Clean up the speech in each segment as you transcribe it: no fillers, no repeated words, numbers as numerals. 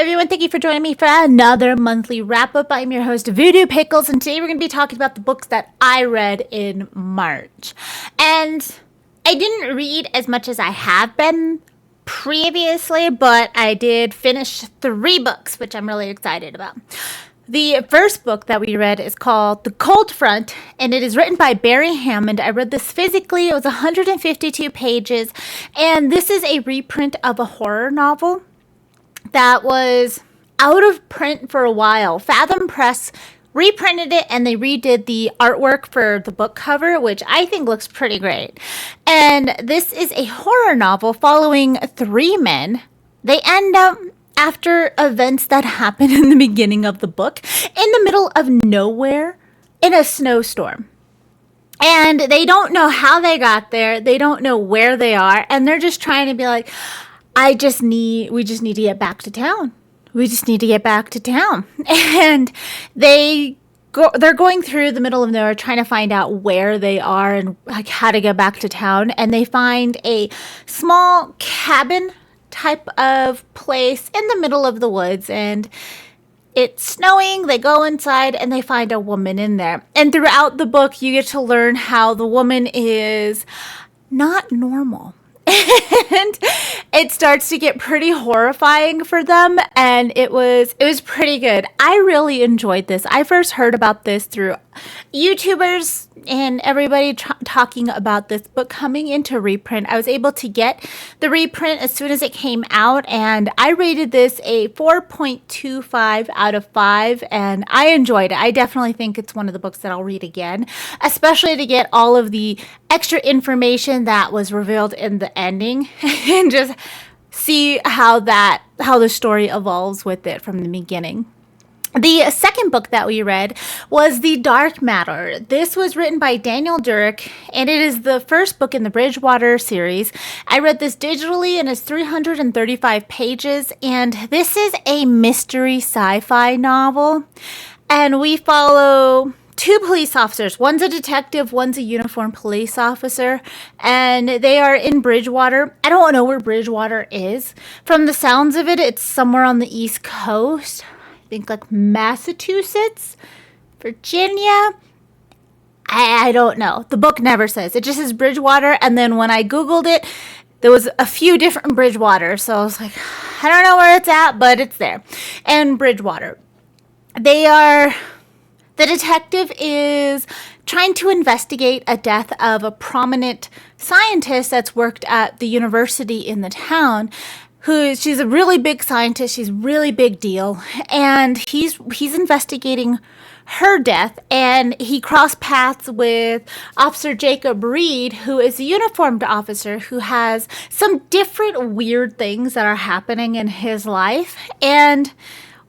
everyone, thank you for joining me for another monthly wrap-up. I'm your host, Voodoo Pickles, and today we're going to be talking about the books that I read in March. And I didn't read as much as I have been previously, but I did finish 3 books, which I'm really excited about. The first book that we read is called The Cold Front, and it is written by Barry Hammond. I read this physically. It was 152 pages, and this is a reprint of a horror novel that was out of print for a while. Fathom Press reprinted it, and they redid the artwork for the book cover, which I think looks pretty great. And this is a horror novel following 3 men. They end up after events that happen in the beginning of the book in the middle of nowhere in a snowstorm. And they don't know how they got there. They don't know where they are. And they're just trying to be like, we just need to get back to town. We just need to get back to town. And they're going through the middle of nowhere trying to find out where they are and like how to get back to town. And they find a small cabin type of place in the middle of the woods, and it's snowing. They go inside and they find a woman in there. And throughout the book, you get to learn how the woman is not normal. And it starts to get pretty horrifying for them, and it was pretty good. I really enjoyed this. I first heard about this through YouTubers and everybody talking about this book coming into reprint. I was able to get the reprint as soon as it came out, and I rated this a 4.25 out of 5, and I enjoyed it. I definitely think it's one of the books that I'll read again, especially to get all of the extra information that was revealed in the ending and just see how the story evolves with it from the beginning. The second book that we read was The Dark Matter. This was written by Daniel Durick, and it is the first book in the Bridgewater series. I read this digitally, and it's 335 pages, and this is a mystery sci-fi novel. And we follow 2 police officers. One's a detective, one's a uniformed police officer, and they are in Bridgewater. I don't know where Bridgewater is. From the sounds of it, it's somewhere on the East Coast. I think like Massachusetts, Virginia. I don't know. The book never says. It just says Bridgewater, and then when I Googled it, there was a few different Bridgewaters, so I was like, I don't know where it's at, but it's there. And Bridgewater. The detective is trying to investigate a death of a prominent scientist that's worked at the university in the town. She's a really big scientist. She's a really big deal. And he's investigating her death. And he crossed paths with Officer Jacob Reed, who is a uniformed officer who has some different weird things that are happening in his life. And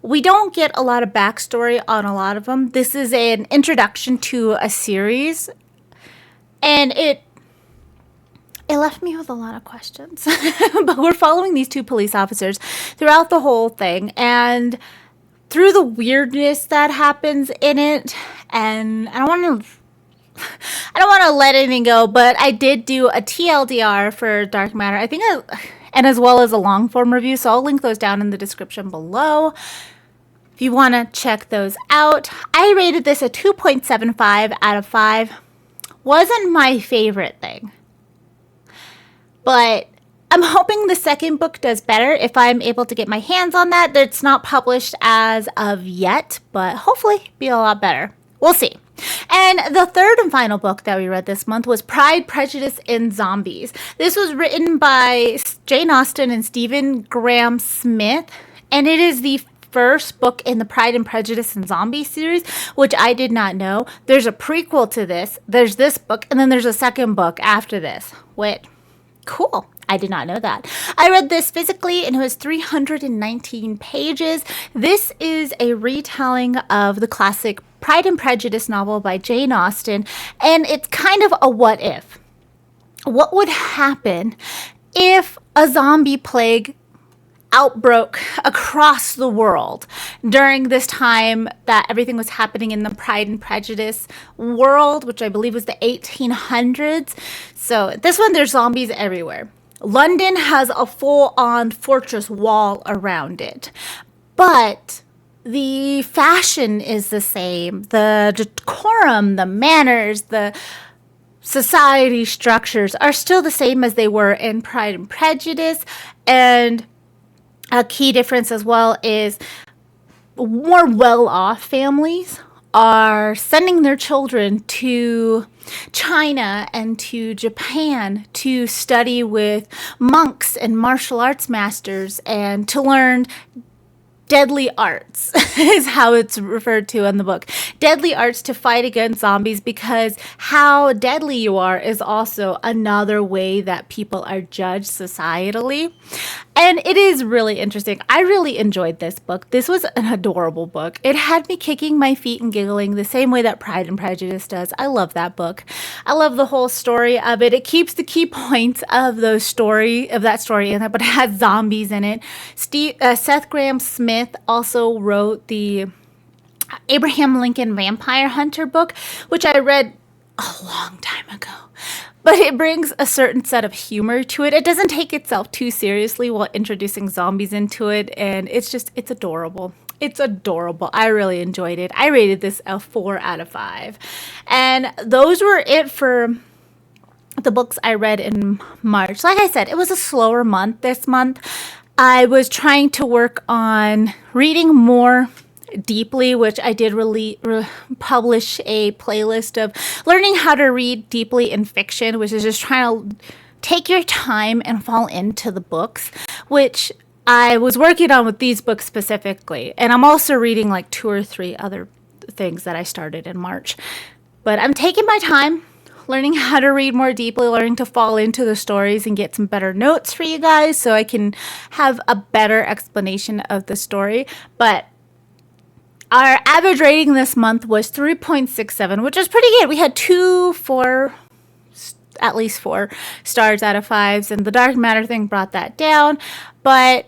we don't get a lot of backstory on a lot of them. This is an introduction to a series. And it left me with a lot of questions. But we're following these 2 police officers throughout the whole thing, and through the weirdness that happens in it. And I don't want to let anything go, but I did do a TLDR for Dark Matter. And as well as a long form review, so I'll link those down in the description below if you want to check those out. I rated this a 2.75 out of 5. Wasn't my favorite thing, but I'm hoping the second book does better if I'm able to get my hands on that. That's not published as of yet, but hopefully be a lot better. We'll see. And the third and final book that we read this month was Pride, Prejudice, and Zombies. This was written by Jane Austen and Stephen Graham Smith, and it is the first book in the Pride and Prejudice and Zombies series, which I did not know. There's a prequel to this. There's this book, and then there's a second book after this. Cool. I did not know that. I read this physically, and it was 319 pages. This is a retelling of the classic Pride and Prejudice novel by Jane Austen, and it's kind of a what if. What would happen if a zombie plague outbroke across the world during this time that everything was happening in the Pride and Prejudice world, which I believe was the 1800s. So this one, there's zombies everywhere. London has a full-on fortress wall around it. but the fashion is the same. The decorum, the manners, the society structures are still the same as they were in Pride and Prejudice. And a key difference as well is more well-off families are sending their children to China and to Japan to study with monks and martial arts masters and to learn deadly arts is how it's referred to in the book. Deadly arts to fight against zombies, because how deadly you are is also another way that people are judged societally. And it is really interesting. I really enjoyed this book. This was an adorable book. It had me kicking my feet and giggling the same way that Pride and Prejudice does. I love that book. I love the whole story of it. It keeps the key points of that story in it, but it has zombies in it. Seth Grahame-Smith also wrote the Abraham Lincoln Vampire Hunter book, which I read a long time ago. But it brings a certain set of humor to it. It doesn't take itself too seriously while introducing zombies into it. And it's adorable. It's adorable. I really enjoyed it. I rated this a 4 out of 5. And those were it for the books I read in March. Like I said, it was a slower month this month. I was trying to work on reading more deeply, which I did publish a playlist of learning how to read deeply in fiction, which is just trying to take your time and fall into the books, which I was working on with these books specifically. And I'm also reading like 2 or 3 other things that I started in March. But I'm taking my time, learning how to read more deeply, learning to fall into the stories and get some better notes for you guys so I can have a better explanation of the story. But our average rating this month was 3.67, which is pretty good. We had at least 4 stars out of 5s, and the Dark Matter thing brought that down. But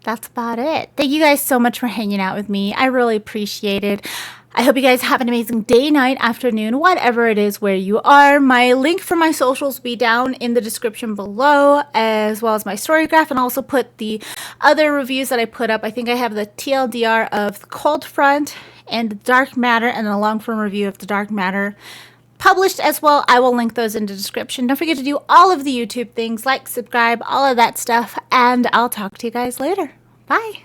that's about it. Thank you guys so much for hanging out with me. I really appreciate it. I hope you guys have an amazing day, night, afternoon, whatever it is where you are. My link for my socials will be down in the description below, as well as my story graph, and also put the other reviews that I put up. I think I have the TLDR of the Cold Front and the Dark Matter, and a long form review of the Dark Matter published as well. I will link those in the description. Don't forget to do all of the YouTube things, like, subscribe, all of that stuff, and I'll talk to you guys later. Bye.